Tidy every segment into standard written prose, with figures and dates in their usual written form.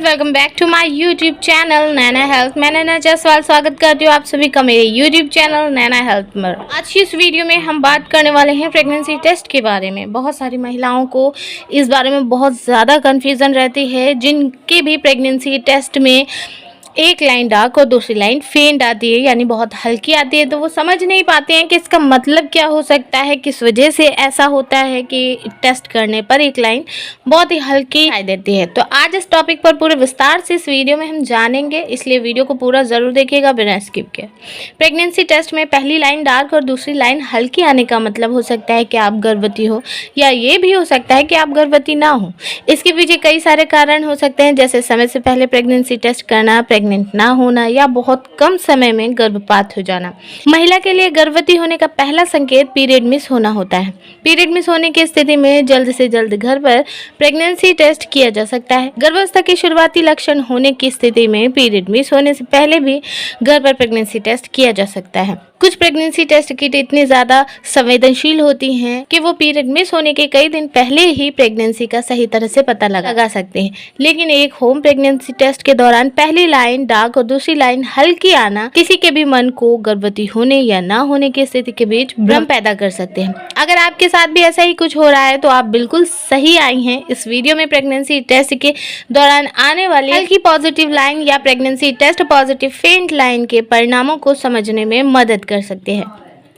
Welcome back to my YouTube channel Naina health. मैं नैना जसवाल स्वागत करती हूँ आप सभी का मेरे यूट्यूब चैनल नैना हेल्थ में। आज की इस वीडियो में हम बात करने वाले हैं प्रेगनेंसी टेस्ट के बारे में। बहुत सारी महिलाओं को इस बारे में बहुत ज़्यादा कन्फ्यूज़न रहती है, जिनके भी प्रेगनेंसी टेस्ट में एक लाइन डार्क और दूसरी लाइन फेंट आती है, यानी बहुत हल्की आती है, तो वो समझ नहीं पाते हैं कि इसका मतलब क्या हो सकता है, किस वजह से ऐसा होता है कि टेस्ट करने पर एक लाइन बहुत ही हल्की दिखाई देती है। तो आज इस टॉपिक पर पूरे विस्तार से इस वीडियो में हम जानेंगे, इसलिए वीडियो को पूरा ज़रूर देखिएगा बिना स्किप के। प्रेगनेंसी टेस्ट में पहली लाइन डार्क और दूसरी लाइन हल्की आने का मतलब हो सकता है कि आप गर्भवती हो, या ये भी हो सकता है कि आप गर्भवती ना हो। इसके पीछे कई सारे कारण हो सकते हैं, जैसे समय से पहले प्रेगनेंसी टेस्ट करना, प्रेगनेंट ना होना, या बहुत कम समय में गर्भपात हो जाना। महिला के लिए गर्भवती होने का पहला संकेत पीरियड मिस होना होता है। पीरियड मिस होने की स्थिति में जल्द से जल्द घर पर प्रेगनेंसी टेस्ट किया जा सकता है। गर्भावस्था के शुरुआती लक्षण होने की स्थिति में पीरियड मिस होने से पहले भी घर पर प्रेगनेंसी टेस्ट किया जा सकता है। कुछ प्रेगनेंसी टेस्ट किट इतनी ज्यादा संवेदनशील होती हैं कि वो पीरियड मिस होने के कई दिन पहले ही प्रेगनेंसी का सही तरह से पता लगा सकते हैं। लेकिन एक होम प्रेगनेंसी टेस्ट के दौरान पहली लाइन डार्क और दूसरी लाइन हल्की आना किसी के भी मन को गर्भवती होने या ना होने की स्थिति के बीच भ्रम पैदा कर सकते हैं। अगर आपके साथ भी ऐसा ही कुछ हो रहा है तो आप बिल्कुल सही आई हैं। इस वीडियो में प्रेगनेंसी टेस्ट के दौरान आने वाली हल्की पॉजिटिव लाइन या प्रेगनेंसी टेस्ट पॉजिटिव फेंट लाइन के परिणामों को समझने में मदद कर सकते हैं।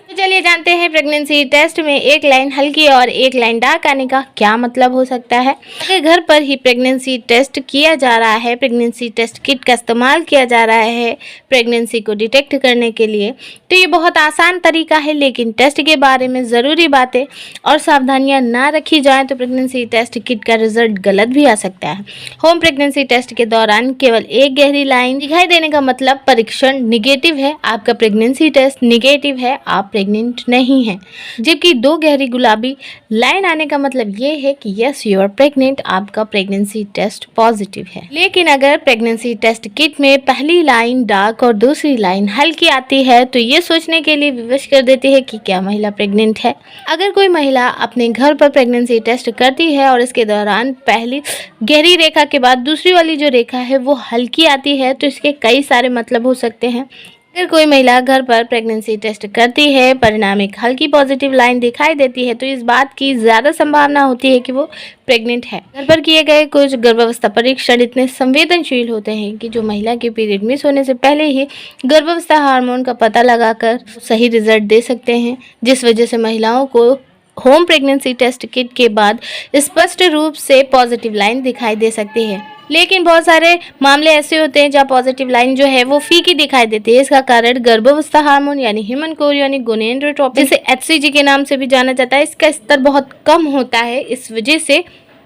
तो चलिए जानते हैं प्रेगनेंसी टेस्ट में एक लाइन हल्की और एक लाइन डार्क आने का क्या मतलब हो सकता है। अगर घर पर ही प्रेगनेंसी टेस्ट किया जा रहा है, प्रेगनेंसी टेस्ट किट का इस्तेमाल किया जा रहा है प्रेगनेंसी को डिटेक्ट करने के लिए, तो ये बहुत आसान तरीका है। लेकिन टेस्ट के बारे में ज़रूरी बातें और सावधानियां ना रखी जाएं तो प्रेगनेंसी टेस्ट किट का रिजल्ट गलत भी आ सकता है। होम प्रेगनेंसी टेस्ट के दौरान केवल एक गहरी लाइन दिखाई देने का मतलब परीक्षण निगेटिव है, आपका प्रेगनेंसी टेस्ट निगेटिव है, आप प्रेग्नेंट नहीं है। जबकि दो गहरी गुलाबी लाइन आने का मतलब ये है कि यस यू आर प्रेग्नेंट, आपका प्रेगनेंसी टेस्ट पॉजिटिव है। लेकिन अगर प्रेगनेंसी टेस्ट किट में पहली लाइन डार्क और दूसरी लाइन हल्की आती है तो ये सोचने के लिए विवश कर देती है कि क्या महिला प्रेग्नेंट है। अगर कोई महिला अपने घर पर प्रेगनेंसी टेस्ट करती है और इसके दौरान पहली गहरी रेखा के बाद दूसरी वाली जो रेखा है वो हल्की आती है, तो इसके कई सारे मतलब हो सकते हैं। अगर कोई महिला घर पर प्रेगनेंसी टेस्ट करती है, परिणाम एक हल्की पॉजिटिव लाइन दिखाई देती है, तो इस बात की ज़्यादा संभावना होती है कि वो प्रेग्नेंट है। घर पर किए गए कुछ गर्भावस्था परीक्षण इतने संवेदनशील होते हैं कि जो महिला के पीरियड मिस होने से पहले ही गर्भावस्था हार्मोन का पता लगाकर सही रिजल्ट दे सकते हैं, जिस वजह से महिलाओं को होम प्रेगनेंसी टेस्ट किट के बाद स्पष्ट रूप से पॉजिटिव लाइन दिखाई दे सकती है। लेकिन बहुत सारे मामले ऐसे होते हैं जहाँ पॉजिटिव लाइन जो है वो फीकी दिखाई देती है। इसका कारण गर्भावस्था हार्मोन यानी ह्यूमन कोरियोनिक गोनेडोट्रोपिन, जिसे HCG के नाम से भी जाना जाता है, इसका स्तर बहुत कम होता है। इस वजह से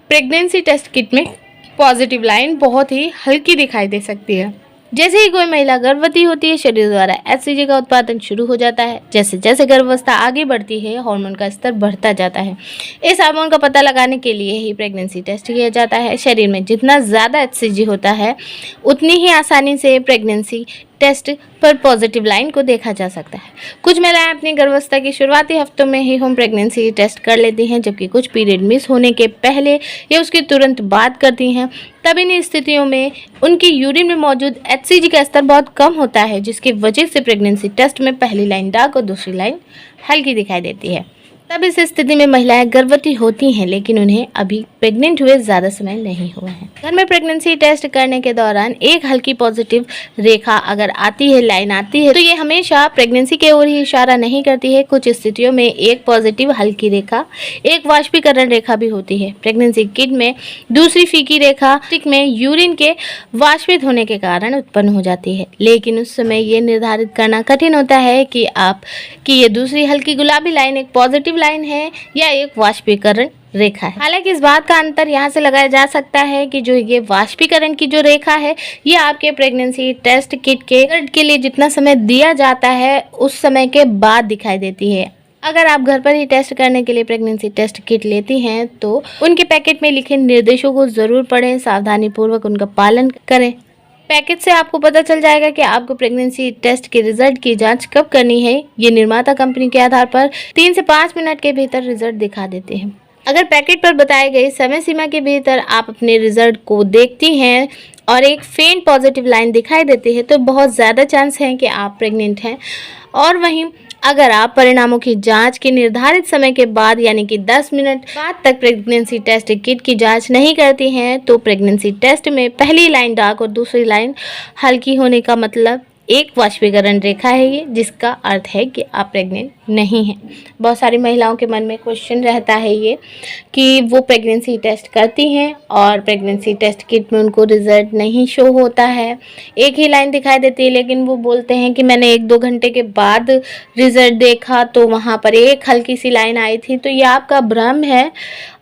प्रेगनेंसी टेस्ट किट में पॉजिटिव लाइन बहुत ही हल्की दिखाई दे सकती है। जैसे ही कोई महिला गर्भवती होती है, शरीर द्वारा HCG का उत्पादन शुरू हो जाता है। जैसे जैसे गर्भावस्था आगे बढ़ती है, हार्मोन का स्तर बढ़ता जाता है। इस हार्मोन का पता लगाने के लिए ही प्रेगनेंसी टेस्ट किया जाता है। शरीर में जितना ज़्यादा HCG होता है, उतनी ही आसानी से प्रेगनेंसी टेस्ट पर पॉजिटिव लाइन को देखा जा सकता है। कुछ महिलाएं अपनी गर्भावस्था के शुरुआती हफ्तों में ही होम प्रेगनेंसी टेस्ट कर लेती हैं, जबकि कुछ पीरियड मिस होने के पहले या उसके तुरंत बाद करती हैं। तब इन स्थितियों में उनकी यूरिन में मौजूद HCG का स्तर बहुत कम होता है, जिसकी वजह से प्रेगनेंसी टेस्ट में पहली लाइन डार्क और दूसरी लाइन हल्की दिखाई देती है। तब इस स्थिति में महिलाएं गर्भवती होती हैं, लेकिन उन्हें अभी प्रेग्नेंट हुए ज़्यादा समय नहीं हुआ है। घर में प्रेगनेंसी टेस्ट करने के दौरान एक हल्की पॉजिटिव रेखा अगर आती है, लाइन आती है, तो ये हमेशा प्रेगनेंसी की ओर ही इशारा नहीं करती है। कुछ स्थितियों में एक पॉजिटिव हल्की रेखा एक वाष्पीकरण रेखा भी होती है। प्रेगनेंसी किट में दूसरी फीकी रेखा टिक में यूरिन के वाष्पित होने के कारण उत्पन्न हो जाती है। लेकिन उस समय ये निर्धारित करना कठिन होता है कि ये दूसरी हल्की गुलाबी लाइन एक पॉजिटिव लाइन है या एक वाष्पीकरण रेखा है। हालांकि इस बात का अंतर यहाँ से लगाया जा सकता है कि जो ये वाष्पीकरण की जो रेखा है, ये आपके प्रेगनेंसी टेस्ट किट के रिजल्ट के लिए जितना समय दिया जाता है उस समय के बाद दिखाई देती है। अगर आप घर पर ही टेस्ट करने के लिए प्रेगनेंसी टेस्ट किट लेती हैं तो उनके पैकेट में लिखे निर्देशों को जरूर पढ़ें, सावधानी पूर्वक उनका पालन करें। पैकेज से आपको पता चल जाएगा कि आपको प्रेगनेंसी टेस्ट के रिजल्ट की जांच कब करनी है। ये निर्माता कंपनी के आधार पर 3 से 5 मिनट के भीतर रिजल्ट दिखा देते हैं। अगर पैकेट पर बताए गए समय सीमा के भीतर आप अपने रिजल्ट को देखती हैं और एक फेंट पॉजिटिव लाइन दिखाई देती है तो बहुत ज़्यादा चांस है कि आप प्रेग्नेंट हैं। और वहीं अगर आप परिणामों की जांच के निर्धारित समय के बाद यानी कि 10 मिनट बाद तक प्रेगनेंसी टेस्ट किट की जांच नहीं करती हैं तो प्रेगनेंसी टेस्ट में पहली लाइन डार्क और दूसरी लाइन हल्की होने का मतलब एक वाष्पीकरण रेखा है ये, जिसका अर्थ है कि आप प्रेग्नेंट नहीं हैं। बहुत सारी महिलाओं के मन में क्वेश्चन रहता है ये कि वो प्रेगनेंसी टेस्ट करती हैं और प्रेगनेंसी टेस्ट किट में उनको रिज़ल्ट नहीं शो होता है, एक ही लाइन दिखाई देती है, लेकिन वो बोलते हैं कि मैंने 1-2 घंटे के बाद रिज़ल्ट देखा तो वहाँ पर एक हल्की सी लाइन आई थी। तो ये आपका भ्रम है,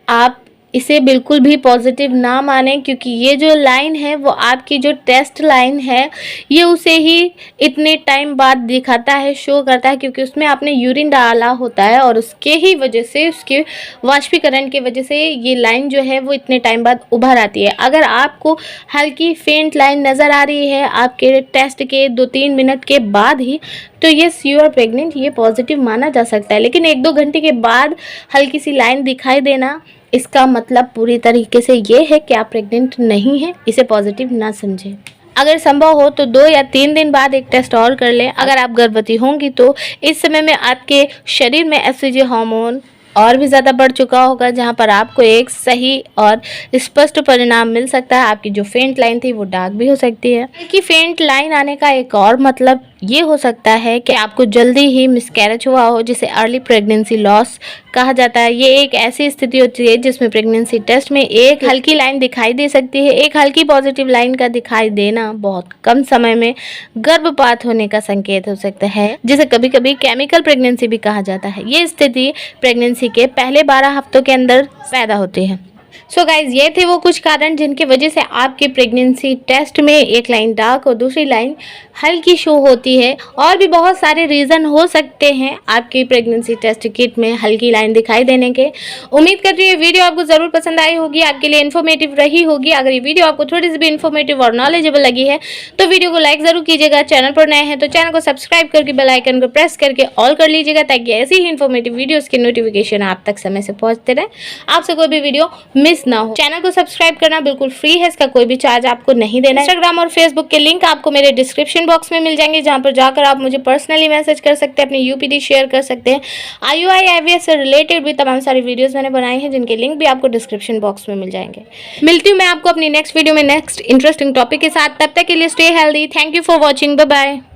आप इसे बिल्कुल भी पॉजिटिव ना माने, क्योंकि ये जो लाइन है वो आपकी जो टेस्ट लाइन है ये उसे ही इतने टाइम बाद दिखाता है, शो करता है, क्योंकि उसमें आपने यूरिन डाला होता है और उसके ही वजह से, उसके वाष्पीकरण की वजह से ये लाइन जो है वो इतने टाइम बाद उभर आती है। अगर आपको हल्की फेंट लाइन नज़र आ रही है आपके टेस्ट के 2-3 मिनट के बाद ही, तो ये यू आर प्रेग्नेंट, ये पॉजिटिव माना जा सकता है। लेकिन 1-2 घंटे के बाद हल्की सी लाइन दिखाई देना, इसका मतलब पूरी तरीके से ये है कि आप प्रेग्नेंट नहीं हैं, इसे पॉजिटिव ना समझें। अगर संभव हो तो 2 या 3 दिन बाद एक टेस्ट और कर लें। अगर आप गर्भवती होंगी तो इस समय में आपके शरीर में एस्ट्रोजन हार्मोन और भी ज़्यादा बढ़ चुका होगा, जहां पर आपको एक सही और स्पष्ट परिणाम मिल सकता है। आपकी जो फेंट लाइन थी वो डार्क भी हो सकती है। कि फेंट लाइन आने का एक और मतलब ये हो सकता है कि आपको जल्दी ही मिसकैरेज हुआ हो, जिसे अर्ली प्रेगनेंसी लॉस कहा जाता है। ये एक ऐसी स्थिति होती है जिसमें प्रेगनेंसी टेस्ट में एक हल्की लाइन दिखाई दे सकती है। एक हल्की पॉजिटिव लाइन का दिखाई देना बहुत कम समय में गर्भपात होने का संकेत हो सकता है, जिसे कभी कभी केमिकल प्रेगनेंसी भी कहा जाता है। ये स्थिति प्रेगनेंसी के पहले 12 हफ्तों के अंदर पैदा होती है। सो गाइज, ये थे वो कुछ कारण जिनकी वजह से आपके प्रेगनेंसी टेस्ट में एक लाइन डार्क और दूसरी लाइन हल्की शो होती है। और भी बहुत सारे रीज़न हो सकते हैं आपकी प्रेगनेंसी टेस्ट किट में हल्की लाइन दिखाई देने के। उम्मीद कर रही हूँ वीडियो आपको ज़रूर पसंद आई होगी, आपके लिए इन्फॉर्मेटिव रही होगी। अगर ये वीडियो आपको थोड़ी सी भी इन्फॉर्मेटिव और नॉलेजेबल लगी है तो वीडियो को लाइक ज़रूर कीजिएगा। चैनल पर नए हैं तो चैनल को सब्सक्राइब करके बेल आइकन को प्रेस करके ऑल कर लीजिएगा, ताकि ऐसी ही इन्फॉर्मेटिव वीडियोज़ की नोटिफिकेशन आप तक समय से पहुँचते रहे, आपसे कोई भी वीडियो मिस ना हो। चैनल को सब्सक्राइब करना बिल्कुल फ्री है, इसका कोई भी चार्ज आपको नहीं देना है। इंस्टाग्राम और फेसबुक के लिंक आपको मेरे डिस्क्रिप्शन बॉक्स में मिल जाएंगे, जहां पर जाकर आप मुझे पर्सनली मैसेज कर सकते हैं, अपनी यूपीडी शेयर कर सकते हैं। IUI IVF से रिलेटेड भी तमाम सारी वीडियोस मैंने बनाई हैं, जिनके लिंक भी आपको डिस्क्रिप्शन बॉक्स में मिल जाएंगे। मिलती हूँ मैं आपको अपनी नेक्स्ट वीडियो में नेक्स्ट इंटरेस्टिंग टॉपिक के साथ। तब तक के लिए stay healthy. Thank you for watching. Bye bye.